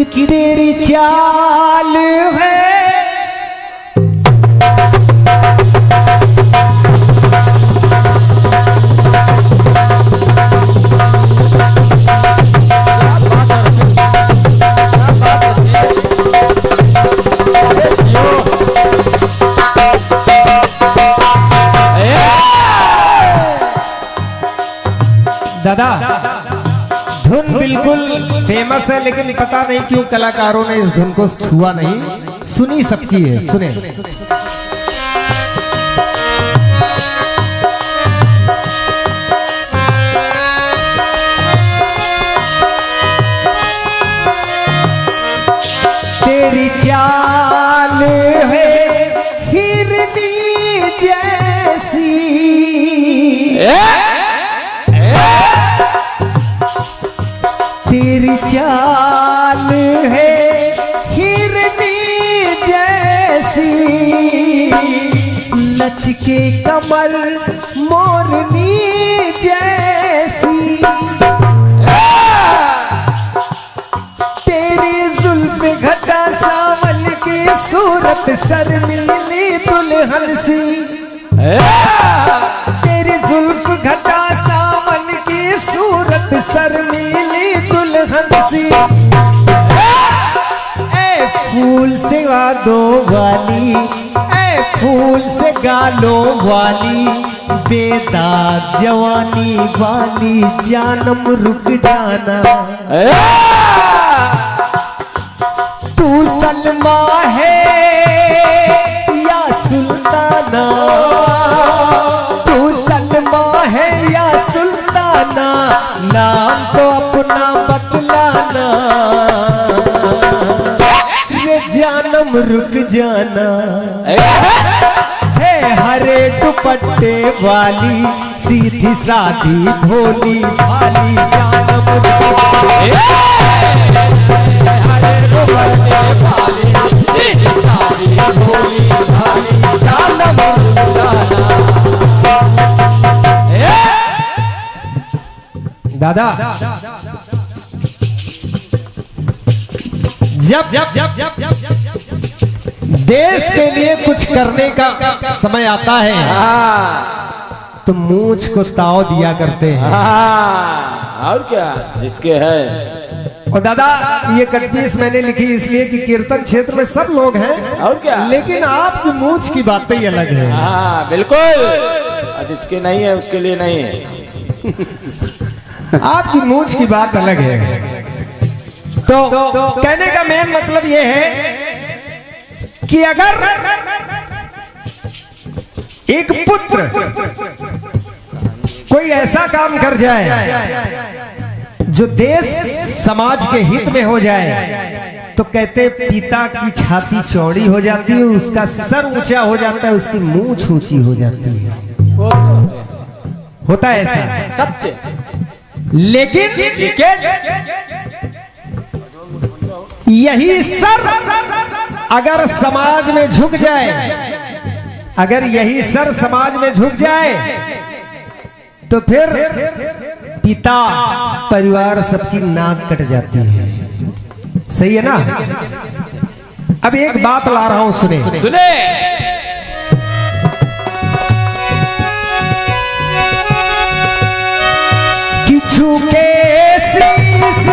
कि तेरी चाल है दादा। धुन बिल्कुल फेमस है, लेकिन पता नहीं क्यों कलाकारों ने इस धुन को छुआ नहीं। सुनी सबकी है, सुने। तेरी चाल है हिरनी जैसी, तेरी चाल है हिरनी जैसी, लचके कमर मोरनी जैसी, तेरी जुल्फ घटा सावन की सूरत शर्मीली दुल्हन सी, तेरी जुल्फ घटा सावन की सूरत शर्मीली दुल्हन सी, ए फूल से गालों वाली, ए फूल से गालों वाली, बेदाग जवानी वाली, जानम रुक जाना। तू सलमा है या सुल्ताना, तू सलमा है या सुल्ताना, नाम तो अपना बतलाना, रे जानम रुक जाना। है हरे दुपट्टे वाली, सीधी साधी भोली भाली, जानम रुक हरे दुपट्टे वाली, सीधी साधी भोली भाली, जानम रुक जाना। दादा जब देश के लिए कुछ करने का समय आता है तो मूंछ को ताव दिया करते हैं। और क्या जिसके है। और दादा ये कटपीस मैंने लिखी इसलिए कि कीर्तन क्षेत्र में सब लोग हैं, और क्या, लेकिन आपकी मूंछ की बातें ही अलग है। बिल्कुल, जिसके नहीं है उसके लिए नहीं है। आपकी मूंछ की बात अलग है। तो कहने का मेन मतलब यह है कि अगर एक पुत्र कोई ऐसा काम कर जाए जो देश समाज के हित में हो जाए, तो कहते पिता की छाती चौड़ी हो जाती है, उसका सर ऊंचा हो जाता है, उसकी मूंछ ऊंची हो जाती है। होता है ऐसा सत्य। लेकिन यही सर अगर समाज में झुक जाए, अगर यही सर समाज में झुक जाए, तो फिर पिता परिवार सबकी नाक कट जाती है। सही है ना। अब एक बात ला रहा हूं, सुने सुने। किछु के शीश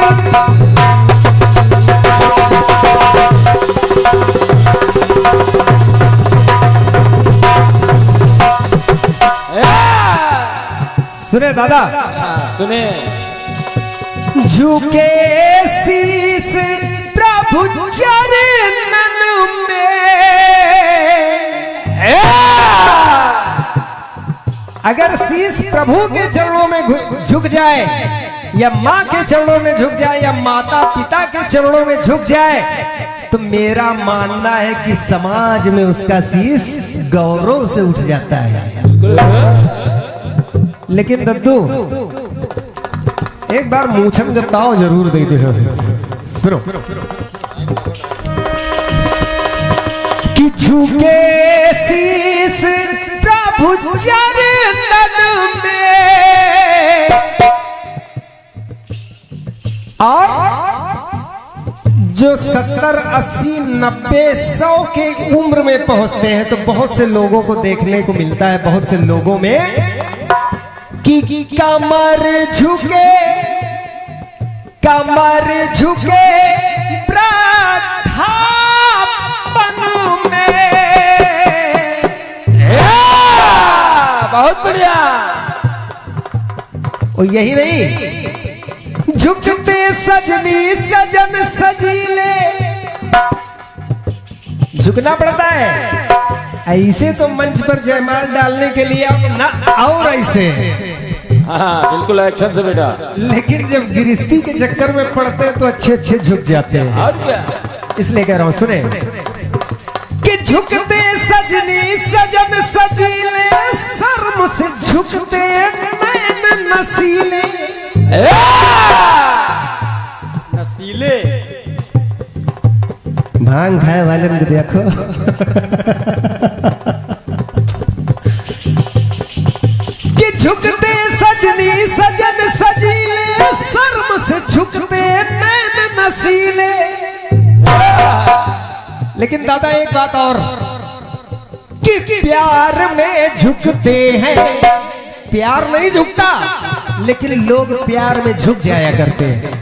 सुने दादा, सुने। झुके शीस प्रभु चरणन में, अगर शीस प्रभु के चरणों में झुक जाए, या माँ के चरणों में झुक जाए, या माता पिता के चरणों में झुक जाए, तो मेरा मानना है कि समाज में उसका शीस गौरव से उठ जाता है। लेकिन दद्दू एक बार मूछन जताओ जरूर देते हो। सुनो। किछु के शीस प्रभु चरणन में, और जो 70, 80, 90, 100 के उम्र में पहुंचते हैं तो बहुत से लोगों को देखने को मिलता है, बहुत से लोगों में कि कमर झुके वृद्धापन में। बहुत बढ़िया। और यही नहीं, झुकते सजनी सजन सजीले, झुकना पड़ता है। ऐसे तो मंच पर जयमाल डालने के लिए अब ना, और ऐसे हाँ बिल्कुल एक्शन से बेटा। लेकिन जब गिरस्ती के चक्कर में पड़ते हैं तो अच्छे अच्छे झुक जाते हैं। और क्या, इसलिए कह रहा हूं, सुने कि झुकते सजनी सजन सजीले, शर्म से झुकते नैन नसीले। नसीले भांग खाए वाले को देखो। कि झुकते सजनी सजन सजीले, शर्म से झुकते नैन नसीले। लेकिन दादा एक बात और, कि प्यार में झुकते हैं। प्यार नहीं झुकता, लेकिन लोग प्यार में झुक जाया करते हैं।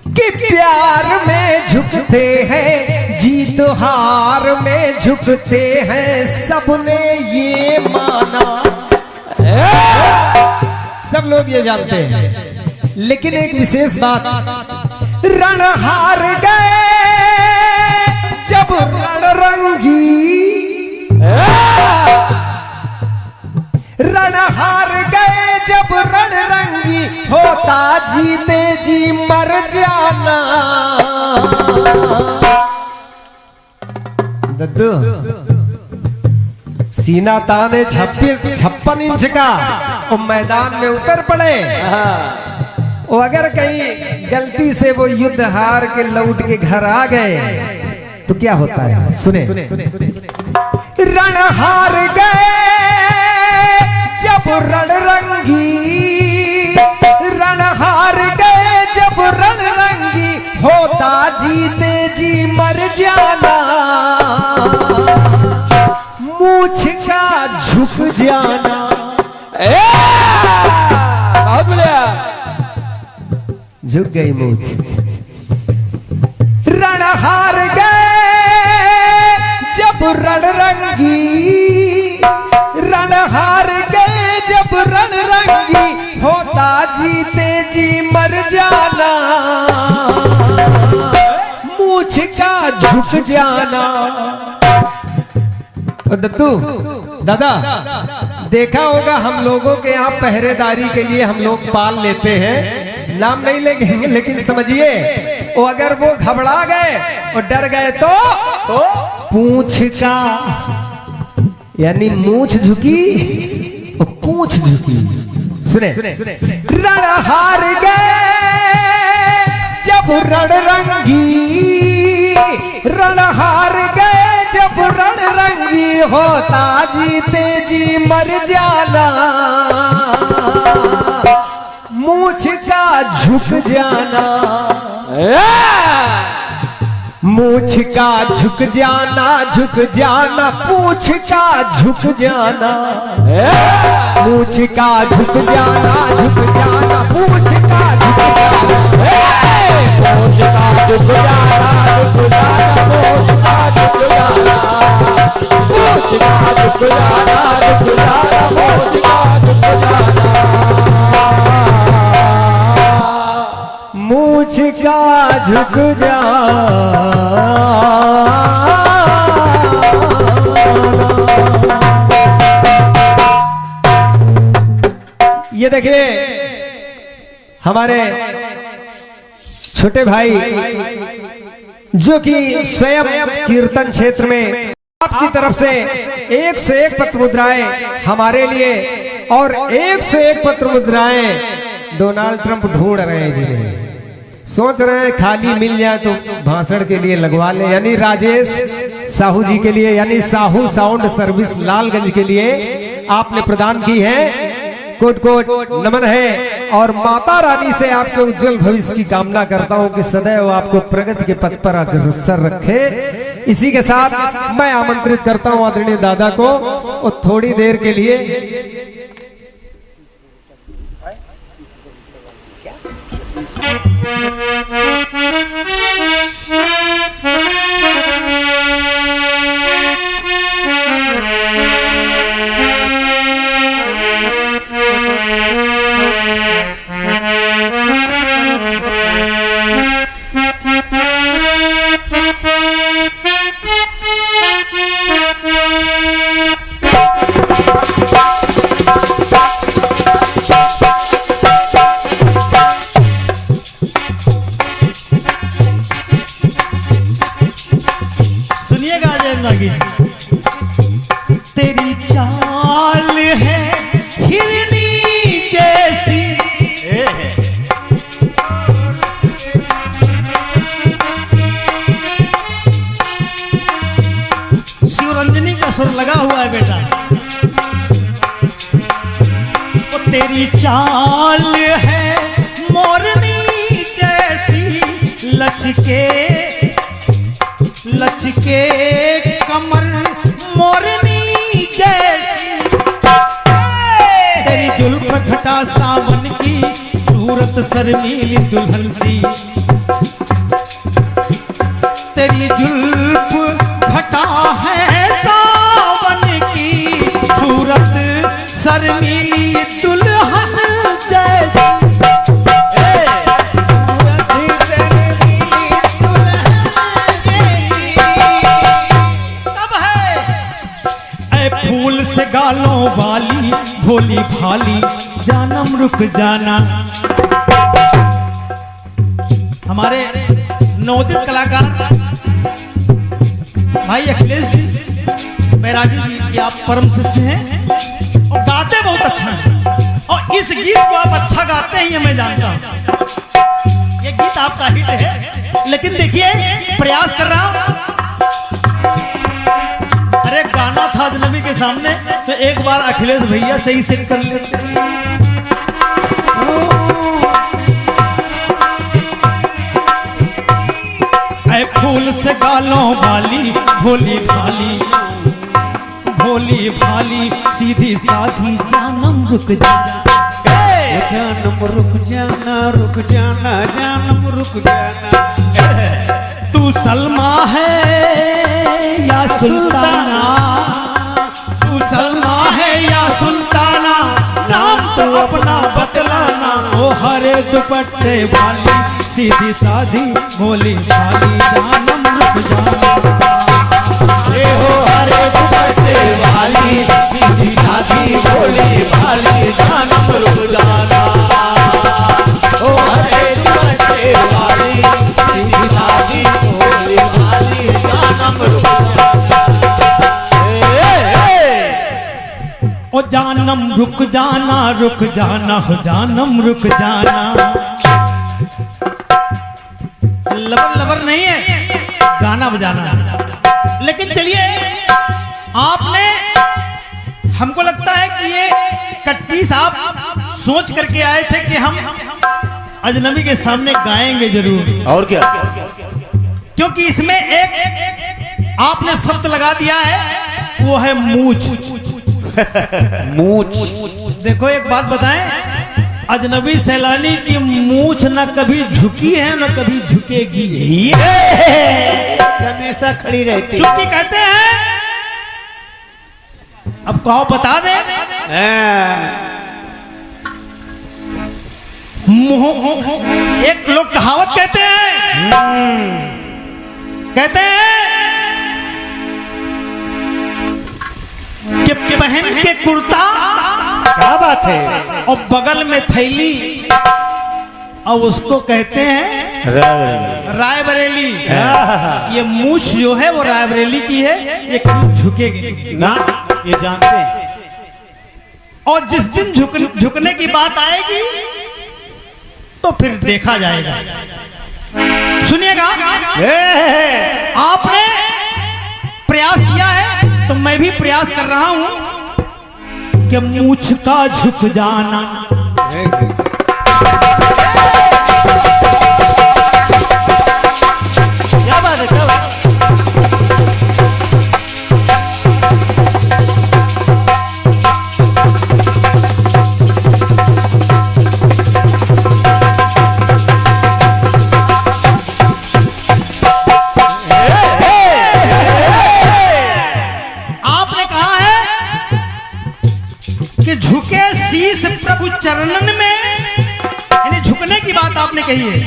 कि प्यार में झुकते हैं, जीत हार में झुकते हैं, सबने ये माना। सब लोग ये जानते हैं। लेकिन एक विशेष बात, रण हार गए जब रणरंगी, रण हार गए जब रणरंगी, होता जीते जी मर जाना। दद्दू सीना ताने 56 इंच का वो मैदान में उतर पड़े। वो अगर कहीं गलती से वो युद्ध हार के लौट के घर आ गए तो क्या होता है, सुने। रण हार गए जब रणरंगी, रण हार गए जब रणरंगी, होता जीते जी मर जाना। मूछ का झुक जाना। बहुत बढ़िया। झुक गई मूछ। रण हार गए जब रणरंगी, रण हार गए जब रणरंगी, होता जीते जी मर जाना। मूछ का झुक जाना। दत्तू दादा, देखा होगा हम लोगों के यहाँ पहरेदारी के लिए हम लोग पाल लेते हैं, नाम नहीं लेंगे, लेकिन समझिए वो अगर वो घबरा गए और डर गए तो पूंछ का, यानी मूछ झुकी और पूंछ झुकी। सुने, रण हार गए जब रणरंगी, रण हार गए जब रणरंगी, होता जीते जी मर जाना। मूछ का झुक जाना। मूछ का झुक जाना, झुक जाना, पूछ का झुक जाना। मूछ का झुक जाना, झुक जाना, पूछ का झुक जाना। मूछ का झुक जाना, झुक जाना, मूछ का झुक जाना। मूछ का झुक जाना, झुक जाना, मूछ का झुक जाना। मूछ का झुक जाना। ये देखिए हमारे छोटे भाई जो कि स्वयं कीर्तन क्षेत्र में आपकी तरफ से 101 पत्र मुद्राएं हमारे लिए और 101 पत्र मुद्राएं डोनाल्ड ट्रंप ढूंढ रहे हैं, जिन्हें सोच रहे हैं खाली मिल जाए तो भाषण के लिए लगवा ले, यानी राजेश साहू जी के लिए, यानी साहू साउंड सर्विस लालगंज के लिए आपने प्रदान की है। कोट कोट नमन है और माता रानी से आपके उज्जवल भविष्य की कामना करता हूं कि सदैव आपको प्रगति के पथ पर अग्रसर रखे। इसी के साथ मैं आमंत्रित करता हूं आदरणीय दादा को और थोड़ी देर के लिए तेरी चाल है हिरनी जैसी, शिवरंजनी का सुर लगा हुआ है बेटा। वो तेरी चाल है मोरनी जैसी, लचके लचके कमर मोरनी जैसी, तेरी जुल्फ घटा सावन की सूरत शर्मीली दुल्हन सी, तेरी जुल्फ घटा है सावन की सूरत शर्मीली दुल्हन जैसी। फूल से गालों वाली भोली भाली जानम रुक जाना। हमारे नवोदित कलाकार भाई अखिलेश बैरागी जी की आप परम शिष्य हैं और गाते बहुत अच्छा हैं, और इस गीत को आप अच्छा गाते हैं ये मैं जानता हूं। ये गीत आपका हिट है, लेकिन देखिए प्रयास कर रहा हूं। अरे गाना था अजनबी के सामने, तो एक बार अखिलेश भैया सही से कर लेते। ऐ फूल से गालों वाली भोली भाली, भोली भाली सीधी साधी जानम रुक जाना, जानम रुक जाना, रुक जाना, जानम रुक जाना। तू सलमा है या सुल्ताना, तू सलमा है या सुल्ताना, नाम तो अपना बतलाना। ओ हरे दुपट्टे वाली सीधी साधी भोली भाली जानम रुक जाना, ए हो हरे दुपट्टे वाली सीधी साधी भोली भाली जानम रुक जाना, ओ हरे दुपट्टे वाली सीधी साधी भोली भाली जानम रुक ओ जानम रुक जाना, रुक जाना हो जानम रुक जाना। लबर लबर नहीं है, गाना बजाना। लेकिन चलिए, आपने हमको लगता है कि ये कटकी साहब सोच करके आए थे कि हम अजनबी के सामने गाएंगे जरूर, और क्या, क्योंकि इसमें एक आपने शब्द लगा दिया है, वो है मूछ। मूछ। देखो एक बात बताएं, अजनबी सैलानी की मूछ न कभी झुकी है न कभी झुकेगी, हमेशा खड़ी रहती। झुकी कहते हैं। अब कहो बता दे, एक लोग कहावत कहते हैं, कहते हैं कि पहन के कुर्ता, क्या बात है, और बगल में थैली, और उसको कहते हैं रायबरेली। ये मूछ जो है वो रायबरेली की है, ये कभी झुकेगी ना, ये जानते हैं। और जिस दिन झुकने की बात आएगी तो फिर देखा जाएगा। सुनिएगा, आपने प्रयास किया है तो मैं भी प्रयास कर रहा हूं कि मूछ का झुक जाना, चरणन में, यानी झुकने की बात आपने कही है,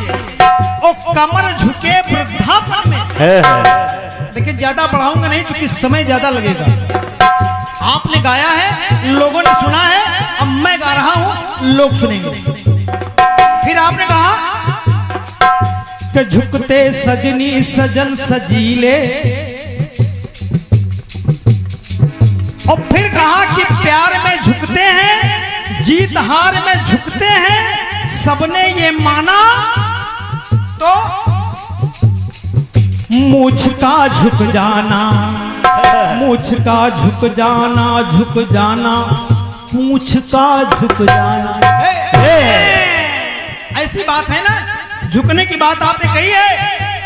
ओ कमर झुके वृद्धापन में। देखिए ज्यादा बढ़ाऊंगा नहीं क्योंकि समय ज्यादा लगेगा। आपने गाया है, लोगों ने सुना है, अब मैं गा रहा हूं, लोग सुनेंगे। फिर आपने कहा कि झुकते सजनी सजन सजीले, और फिर कहा कि प्यार में झुकते हैं, जीत हार में झुकते हैं, सबने ये माना तो मूछ का झुक जाना, मूछ का झुक जाना, झुक जाना, पूछ का झुक जाना। ऐसी बात है ना, झुकने की बात आपने कही है,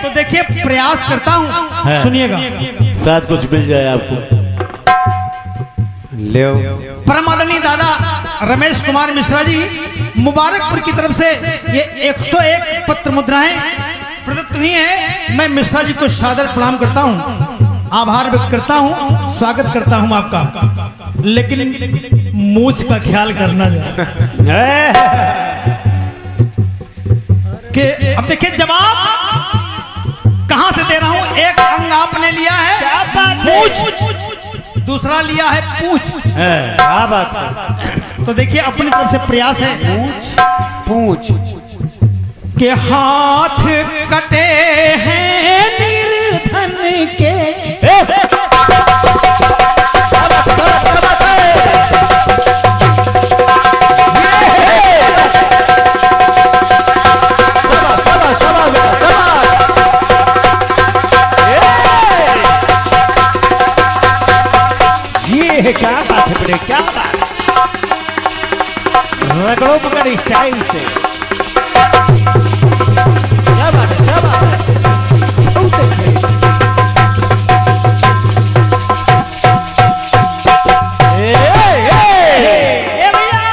तो देखिए प्रयास करता हूं, सुनिएगा। साथ कुछ मिल जाए आपको। ले परम आदरणीय दादा रमेश कुमार मिश्रा जी मुबारकपुर की तरफ से ये 101 पत्र मुद्राएं प्रदत्त हुई है। मैं मिश्रा जी को सादर प्रणाम करता हूं, आभार व्यक्त करता हूं, स्वागत करता हूं आपका। लेकिन मूछ का ख्याल करना कि अब देखिए जवाब कहां से दे रहा हूं। एक अंग आपने लिया है मूछ, दूसरा लिया है पूछ। क्या बात है। तो देखिए अपनी तरफ से प्रयास है। पूछ के हाथ कटे हैं निर्धन के, क्या बात है बेटे, क्या बात, रगड़ो पकड़ स्टाइल से। क्या बात है, क्या बात है, बहुत अच्छे। भैया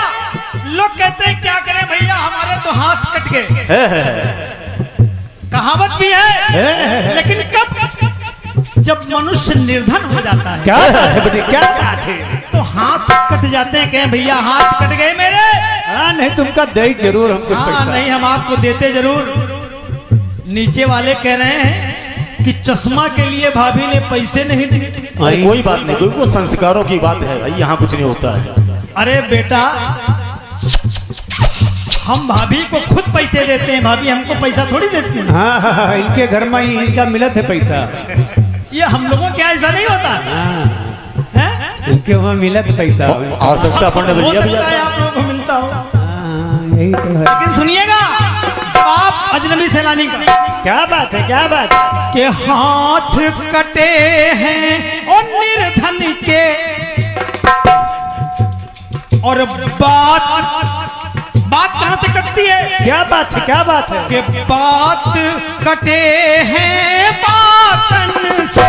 लोग कहते हैं क्या करें भैया, हमारे तो हाथ कट गए। कहावत भी है, लेकिन कब जब मनुष्य निर्धन हो जाता है। क्या बात है बेटे, क्या बात है। तो हाथ कट जाते हैं, कहें भैया हाथ कट गए मेरे। हाँ नहीं, तुमका दे जरूर हमको हाँ पैसा। नहीं, हम आपको देते जरूर। नीचे वाले कह रहे हैं कि चश्मा के लिए भाभी ने पैसे नहीं दिए। अरे कोई बात नहीं, कोई वो संस्कारों की बात है भाई, यहाँ कुछ नहीं होता है। अरे बेटा हम भाभी को खुद पैसे देते हैं, भाभी हमको पैसा थोड़ी देती है। हाँ हाँ हाँ, इनके घर में ही इनका मिलत है पैसा। ये हम लोगों के ऐसा नहीं होता है? इनके वहाँ मिलत पैसा। आवश्यकता पड़ने हो भैया सकता है आप लोगों को मिलता हो, यही तो है। लेकिन सुनिएगा जवाब अजनबी सैलानी का। क्या बात है, क्या बात है। के हाथ कटे हैं और निर्धन के, और बात कहां से कटती है। क्या बात है, क्या बात है। के बात कटे हैं बातन से,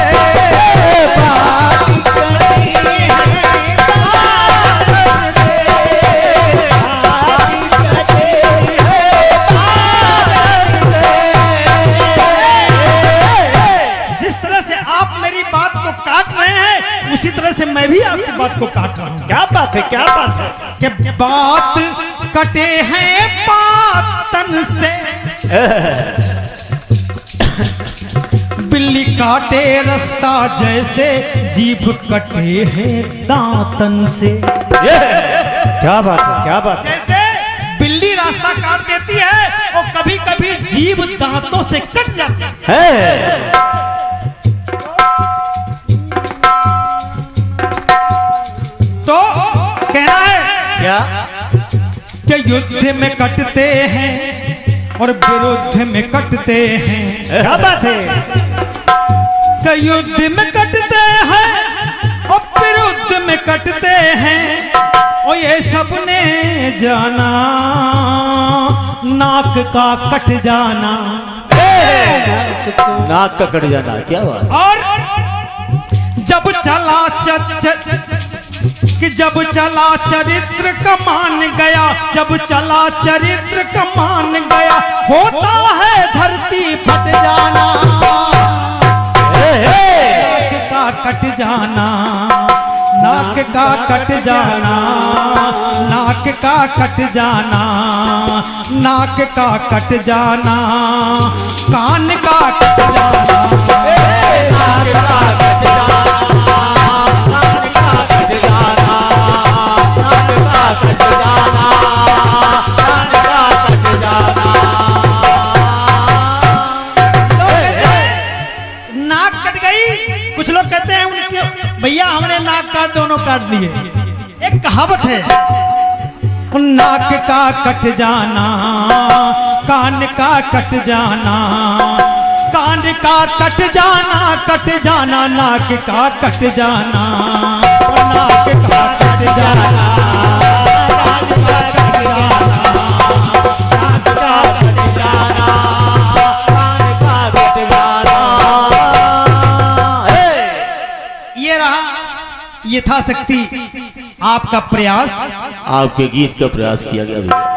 जिस तरह से आप मेरी बात को काट रहे हैं उसी तरह से मैं भी आपकी बात को काट रहा हूं। क्या बात है, क्या बात है। कि बात कटे हैं बातन से, बिल्ली काटे रास्ता जैसे जीभ कटे हैं दांतन से। क्या बात है, क्या बात है। जैसे बिल्ली रास्ता काट देती है और कभी कभी जीभ दांतों से कट जाती है। तो कहना है क्या कि युद्ध में कटते हैं और विरुद्ध में कटते हैं। क्या बात है। कि युद्ध में कटते हैं और विरुद्ध में कटते हैं, और ये सबने जाना नाक का कट जाना। नाक का कट जाना, क्या बात। और जब चला कि जब चला चरित्र कमान गया, जब चला चरित्र कमान गया, होता है धरती फट जाना, नाक का कट जाना, नाक का कट जाना, नाक का कट जाना, नाक का कट जाना, कान का कट जाना, नाक का कट जाना, कान का कट जाना, नाक का कट जाना, कान का कट जाना। नाक कट गई, कुछ लोग कहते हैं उनके भैया हमने नाक काट दोनों काट दिए। एक कहावत है, नाक का कट जाना, कान का कट जाना, कान का कट जाना, कट जाना, नाक का कट जाना, नाक का कट जाना, कान का कट जाना, नाक का कट जाना, कान का कट जाना। ये रहा यथाशक्ति आपका प्रयास। आपके गीत का प्रयास किया गया भैया।